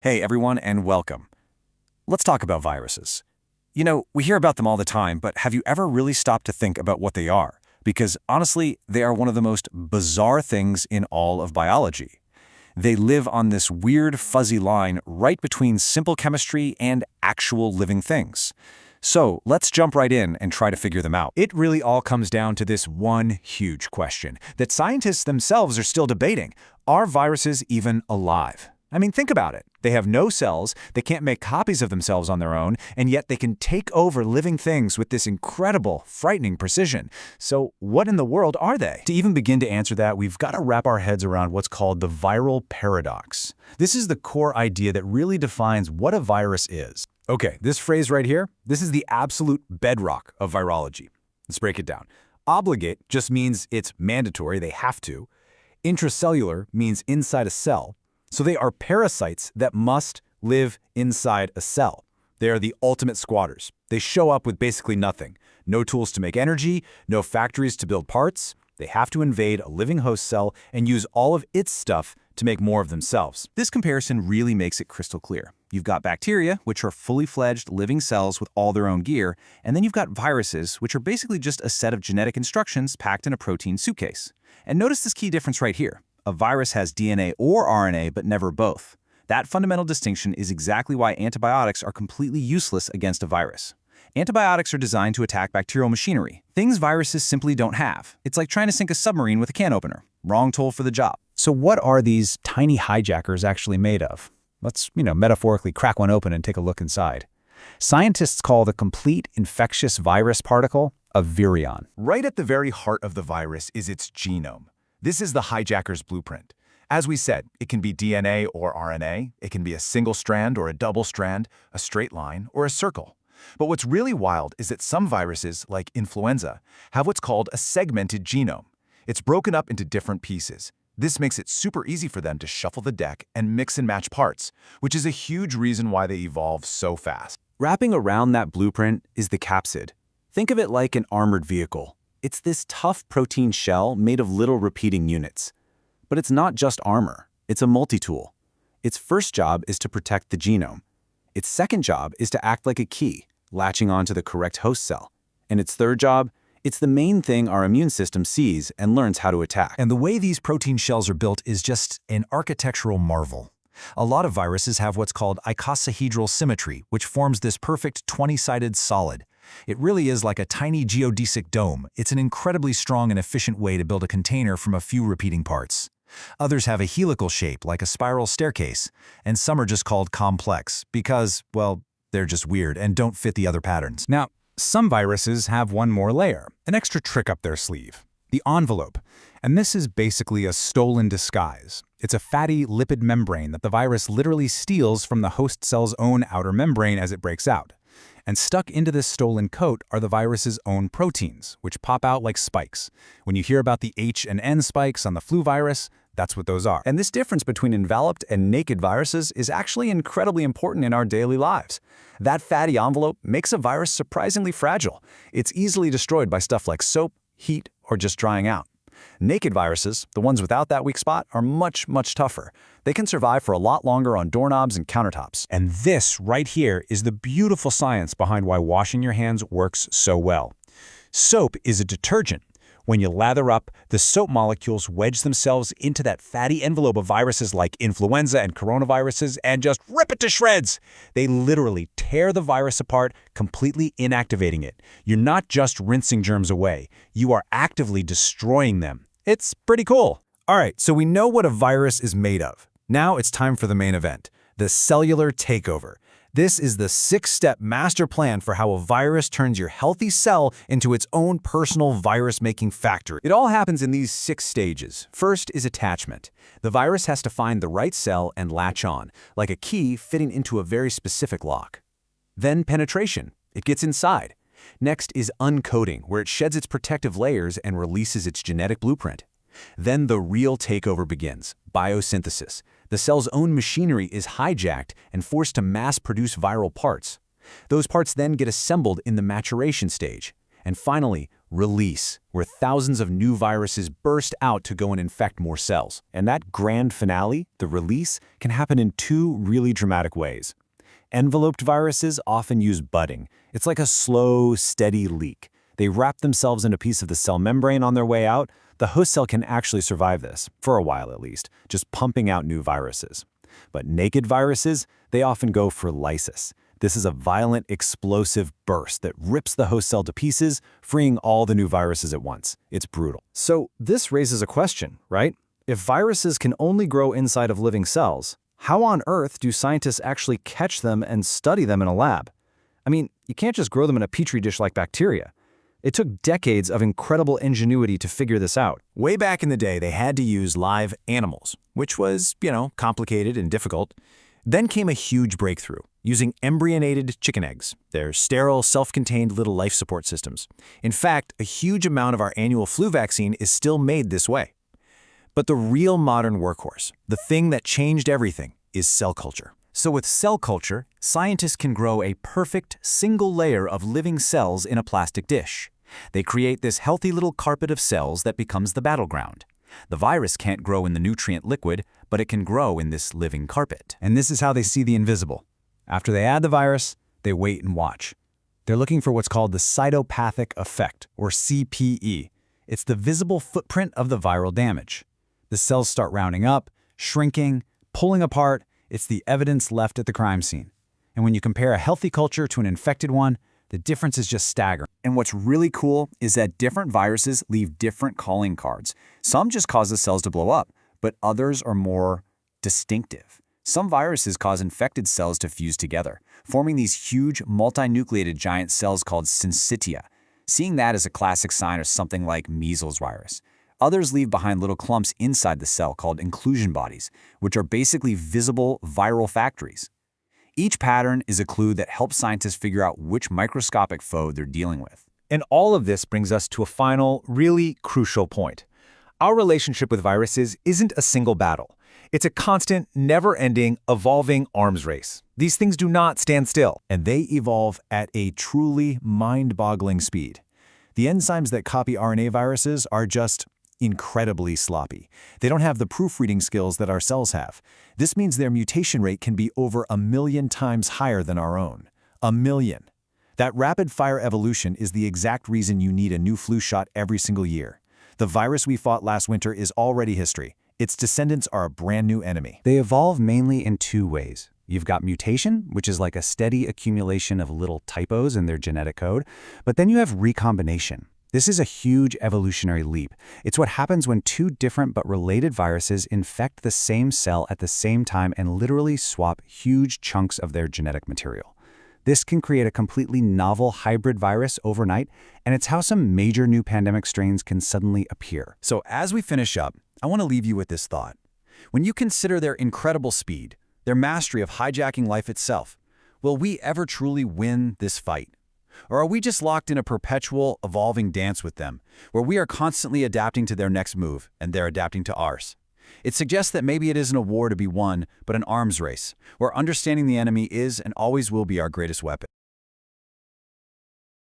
Hey everyone, and welcome. Let's talk about viruses. We hear about them all the time, but have you ever really stopped to think about what they are? Because honestly, they are one of the most bizarre things in all of biology. They live on this weird, fuzzy line right between simple chemistry and actual living things. So let's jump right in and try to figure them out. It really all comes down to this one huge question that scientists themselves are still debating. Are viruses even alive? I mean, think about it. They have no cells, they can't make copies of themselves on their own, and yet they can take over living things with this incredible, frightening precision. So what in the world are they? To even begin to answer that, we've got to wrap our heads around what's called the viral paradox. This is the core idea that really defines what a virus is. Okay, this phrase right here, this is the absolute bedrock of virology. Let's break it down. Obligate just means it's mandatory, they have to. Intracellular means inside a cell. So they are parasites that must live inside a cell. They are the ultimate squatters. They show up with basically nothing. No tools to make energy, no factories to build parts. They have to invade a living host cell and use all of its stuff to make more of themselves. This comparison really makes it crystal clear. You've got bacteria, which are fully fledged living cells with all their own gear, and then you've got viruses, which are basically just a set of genetic instructions packed in a protein suitcase. And notice this key difference right here. A virus has DNA or RNA, but never both. That fundamental distinction is exactly why antibiotics are completely useless against a virus. Antibiotics are designed to attack bacterial machinery, things viruses simply don't have. It's like trying to sink a submarine with a can opener. Wrong tool for the job. So what are these tiny hijackers actually made of? Let's, metaphorically crack one open and take a look inside. Scientists call the complete infectious virus particle a virion. Right at the very heart of the virus is its genome. This is the hijacker's blueprint. As we said, it can be DNA or RNA, it can be a single strand or a double strand, a straight line, or a circle. But what's really wild is that some viruses, like influenza, have what's called a segmented genome. It's broken up into different pieces. This makes it super easy for them to shuffle the deck and mix and match parts, which is a huge reason why they evolve so fast. Wrapping around that blueprint is the capsid. Think of it like an armored vehicle. It's this tough protein shell made of little repeating units. But it's not just armor, it's a multi-tool. Its first job is to protect the genome. Its second job is to act like a key, latching onto the correct host cell. And its third job, it's the main thing our immune system sees and learns how to attack. And the way these protein shells are built is just an architectural marvel. A lot of viruses have what's called icosahedral symmetry, which forms this perfect 20-sided solid. It really is like a tiny geodesic dome. It's an incredibly strong and efficient way to build a container from a few repeating parts. Others have a helical shape, like a spiral staircase, and some are just called complex because, well, they're just weird and don't fit the other patterns. Now, some viruses have one more layer, an extra trick up their sleeve, the envelope. And this is basically a stolen disguise. It's a fatty lipid membrane that the virus literally steals from the host cell's own outer membrane as it breaks out. And stuck into this stolen coat are the virus's own proteins, which pop out like spikes. When you hear about the H and N spikes on the flu virus, that's what those are. And this difference between enveloped and naked viruses is actually incredibly important in our daily lives. That fatty envelope makes a virus surprisingly fragile. It's easily destroyed by stuff like soap, heat, or just drying out. Naked viruses, the ones without that weak spot, are much, much tougher. They can survive for a lot longer on doorknobs and countertops. And this right here is the beautiful science behind why washing your hands works so well. Soap is a detergent. When you lather up, the soap molecules wedge themselves into that fatty envelope of viruses like influenza and coronaviruses and just rip it to shreds. They literally tear the virus apart, completely inactivating it. You're not just rinsing germs away, you are actively destroying them. It's pretty cool. All right, so we know what a virus is made of. Now it's time for the main event, the cellular takeover. This is the 6-step master plan for how a virus turns your healthy cell into its own personal virus-making factory. It all happens in these 6 stages. First is attachment. The virus has to find the right cell and latch on, like a key fitting into a very specific lock. Then penetration. It gets inside. Next is uncoating, where it sheds its protective layers and releases its genetic blueprint. Then the real takeover begins, biosynthesis. The cell's own machinery is hijacked and forced to mass-produce viral parts. Those parts then get assembled in the maturation stage. And finally, release, where thousands of new viruses burst out to go and infect more cells. And that grand finale, the release, can happen in two really dramatic ways. Enveloped viruses often use budding. It's like a slow, steady leak. They wrap themselves in a piece of the cell membrane on their way out. The host cell can actually survive this, for a while at least, just pumping out new viruses. But naked viruses, they often go for lysis. This is a violent, explosive burst that rips the host cell to pieces, freeing all the new viruses at once. It's brutal. So this raises a question, right? If viruses can only grow inside of living cells, how on earth do scientists actually catch them and study them in a lab? I mean, you can't just grow them in a petri dish like bacteria. It took decades of incredible ingenuity to figure this out. Way back in the day, they had to use live animals, which was, complicated and difficult. Then came a huge breakthrough, using embryonated chicken eggs. They're sterile, self-contained little life support systems. In fact, a huge amount of our annual flu vaccine is still made this way. But the real modern workhorse, the thing that changed everything, is cell culture. So with cell culture, scientists can grow a perfect single layer of living cells in a plastic dish. They create this healthy little carpet of cells that becomes the battleground. The virus can't grow in the nutrient liquid, but it can grow in this living carpet. And this is how they see the invisible. After they add the virus, they wait and watch. They're looking for what's called the cytopathic effect, or CPE. It's the visible footprint of the viral damage. The cells start rounding up, shrinking, pulling apart. It's the evidence left at the crime scene. And when you compare a healthy culture to an infected one, the difference is just staggering. And what's really cool is that different viruses leave different calling cards. Some just cause the cells to blow up, but others are more distinctive. Some viruses cause infected cells to fuse together, forming these huge multinucleated giant cells called syncytia. Seeing that as a classic sign of something like measles virus. Others leave behind little clumps inside the cell called inclusion bodies, which are basically visible viral factories. Each pattern is a clue that helps scientists figure out which microscopic foe they're dealing with. And all of this brings us to a final, really crucial point. Our relationship with viruses isn't a single battle. It's a constant, never-ending, evolving arms race. These things do not stand still. And they evolve at a truly mind-boggling speed. The enzymes that copy RNA viruses are just incredibly sloppy. They don't have the proofreading skills that our cells have. This means their mutation rate can be over 1 million times higher than our own. 1 million. That rapid-fire evolution is the exact reason you need a new flu shot every single year. The virus we fought last winter is already history. Its descendants are a brand new enemy. They evolve mainly in two ways. You've got mutation, which is like a steady accumulation of little typos in their genetic code, but then you have recombination. This is a huge evolutionary leap. It's what happens when two different but related viruses infect the same cell at the same time and literally swap huge chunks of their genetic material. This can create a completely novel hybrid virus overnight, and it's how some major new pandemic strains can suddenly appear. So as we finish up, I want to leave you with this thought. When you consider their incredible speed, their mastery of hijacking life itself, will we ever truly win this fight? Or are we just locked in a perpetual, evolving dance with them, where we are constantly adapting to their next move, and they're adapting to ours? It suggests that maybe it isn't a war to be won, but an arms race, where understanding the enemy is and always will be our greatest weapon.